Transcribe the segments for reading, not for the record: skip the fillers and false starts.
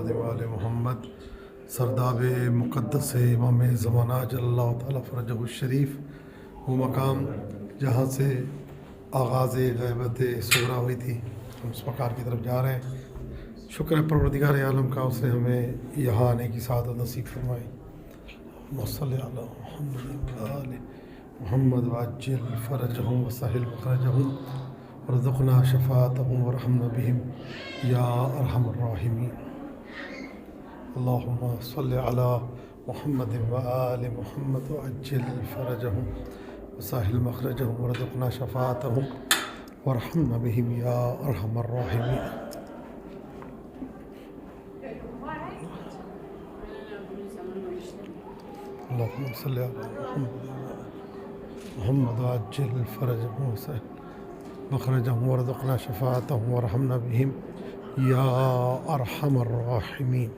محمد وآل محمد سرداب مقدس امام زمانہ جل اللہ تعالیٰ فرجہ الشریف، وہ مقام جہاں سے آغاز غیبت صغریٰ ہوئی تھی، ہم اس مقام کی طرف جا رہے ہیں۔ شکر ہے پروردگار عالم کا، اس نے ہمیں یہاں آنے کی سعادت نصیب فرمائی۔ صلی علی محمد وآل محمد وعجل فرجہم وسہل مخرجہم ورزقنا شفاعتہم ورحمنا بہم یا ارحم الراحمین۔ اللہم صلی علی محمد وآل محمد وعجل فرجہم وسہل مخرجہم ورزقنا شفاعتہم ورحمنا بہم یا ارحم الراحمین۔ اللہم صلی علی محمد وعجل فرجہم وسہل مخرجہم ورزقنا شفاعتہم ورحمنا بہم یا ارحم الراحمین۔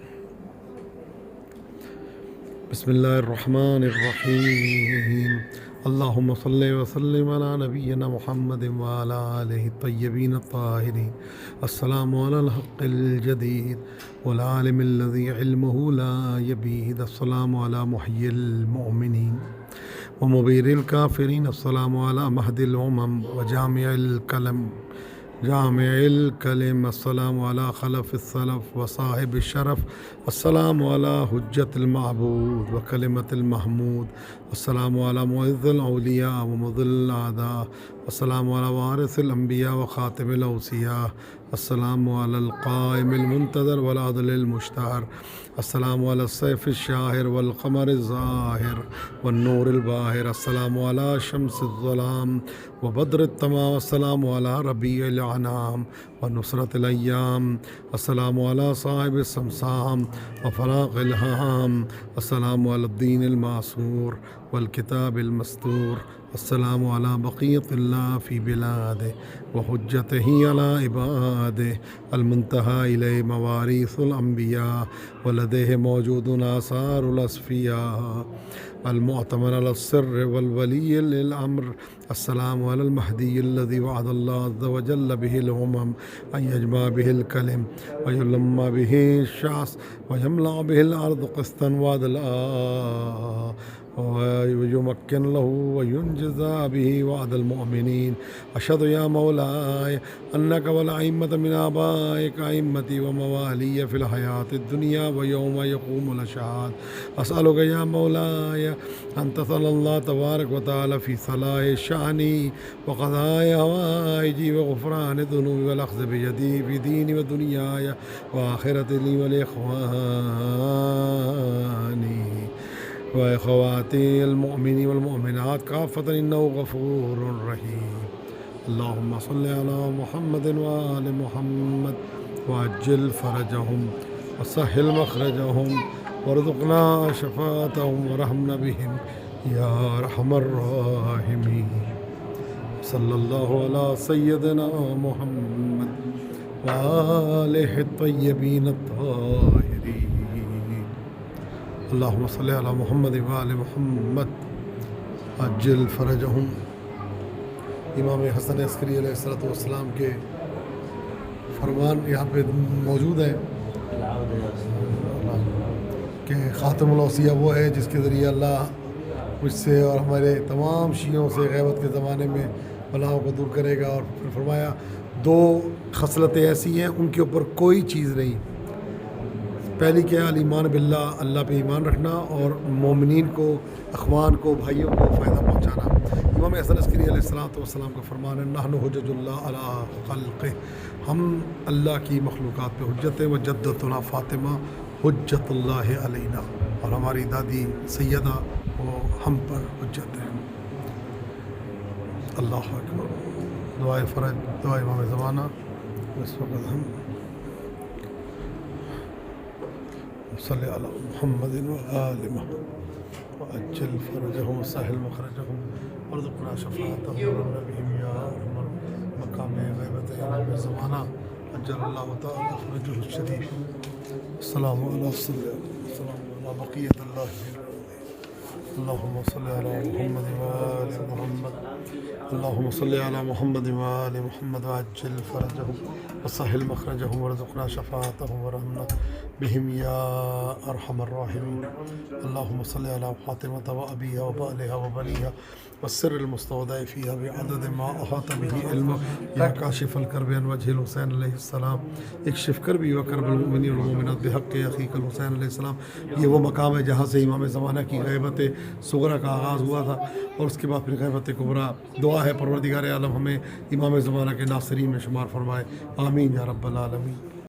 بسم اللہ الرحمن الرحیم۔ اللہم صلی وسلم علی نبینا محمد وعلی آلہ الطیبین الطاہرین۔ السلام علی الحق الجدید والعالم الذی علمہ لا یبید۔ السلام علی محیی المؤمنین ومبیر الکافرین۔ السلام علی مہد الامم وجامع الکلم۔ السلام علی خلف السلف وصاحب الشرف۔ السلام علی حجت المعبود وکلمت المحمود۔ السلام علی معز الاولیاء ومذل الاعداء۔ السلام علی وارث الانبیاء وخاتم الاوصیاء۔ السلام علی القائم المنتظر والعدل المشتہر۔ السلام علی السیف الشاہر والقمر الظاہر والنور الباہر۔ السلام علی شمس الظلام وبدر التمام۔ السلام علی ربیع الانام ونصرت الایام۔ السلام علی صاحب السمسام وفراق الہام۔ السلام علی الدین المعصور والکتاب المستور۔ السلام علی بقیت اللہ فی بلادہ وحجتہ علی عبادہ۔ المنتہی الیہ مواریث الانبیاء ولدیہ موجود آثار الاصفیاء۔ المعتمن علی السر والولی للامر۔ السلام علی المہدی الذی وعد اللہ عز وجل بہ الامم ان یجمع بہ الکلم ویلم بہ الشعث ویملأ بہ الارض قسطا وعدلا ويمكن له وينجز به وعد المؤمنين۔ أشهد يا مولاي أنك والأئمة من آبائك أئمتي وموالي في الحياة الدنيا ويوم يقوم الأشهاد۔ أسألك يا مولاي أن تسأل الله تبارك وتعالى في صلاح شأني وقضاء حوائجي وغفران ذنوبي والأخذ بيدي في ديني ودنياي وآخرتي لي ولإخواني وأخواتي المؤمنين والمؤمنات كافة إنه غفور رحيم۔ اللهم صل على محمد وآل محمد وعجل فرجهم وسهل مخرجهم وارزقنا شفاعتهم ورحمنا بهم يا أرحم الراحمين۔ صلى الله على سيدنا محمد وآله الطيبين الطاهرين۔ اللہم صلی علی محمد وآل محمد عجل فرجہم۔ امام حسن عسکری علیہ السلام کے فرمان یہاں پہ موجود ہے کہ خاتم الاوصیاء وہ ہے جس کے ذریعے اللہ مجھ سے اور ہمارے تمام شیعوں سے غیبت کے زمانے میں بلاؤں کو دور کرے گا۔ اور پھر فرمایا دو خصلتیں ایسی ہیں ان کے اوپر کوئی چیز نہیں۔ پہلی کیا ہے؟ ایمان باللہ، اللہ پہ ایمان رکھنا، اور مومنین کو، اخوان کو، بھائیوں کو فائدہ پہنچانا۔ امام حسن عسکری علیہ السلام کا فرمان ہے نحن حجج اللہ علی خلقہ، ہم اللہ کی مخلوقات پہ حجت ہیں، وجدتنا فاطمہ حجت اللہ علینا، اور ہماری دادی سیدہ وہ ہم پر حجت ہے۔ اللہ اکبر۔ دعائے فرج، دعائے امام زمانہ۔ اس وقت ہم صلی علی محمد وآل محمد وعجل فرجہم وسہل مخرجہم وارزقنا شفاعتہم ورحمنا بہم یا ارحم مقام غیبت امام زمانہ عجل اللہ تعالی فرجہ الشریف۔ السلام علی بقیت اللہ۔ اللهم صل على محمد وآل محمد اللهم صل على محمد وآل محمد وعجل فرجهم وسهل مخرجهم وارزقنا شفاعتهم ورحمنا بهم يا أرحم الراحمين. اللهم صل على فاطمة وأبيها وبالها وبنيها والسر المستودع فيها بعدد ما أحاط به علمك يا كاشف الكرب عن وجه الحسين علیہ السلام. اکشف کربی وکرب المؤمنین والمؤمنات بحق اخیک الحسین علیہ السلام. یہ وہ مقام ہے جہاں سے امام زمانہ کی غیبت صغرا کا آغاز ہوا تھا اور اس کے بعد پھر غیبت کبریٰ. دعا ہے پروردگار عالم ہمیں امام زمانہ کے ناصرین میں شمار فرمائے. آمین یا رب العالمین.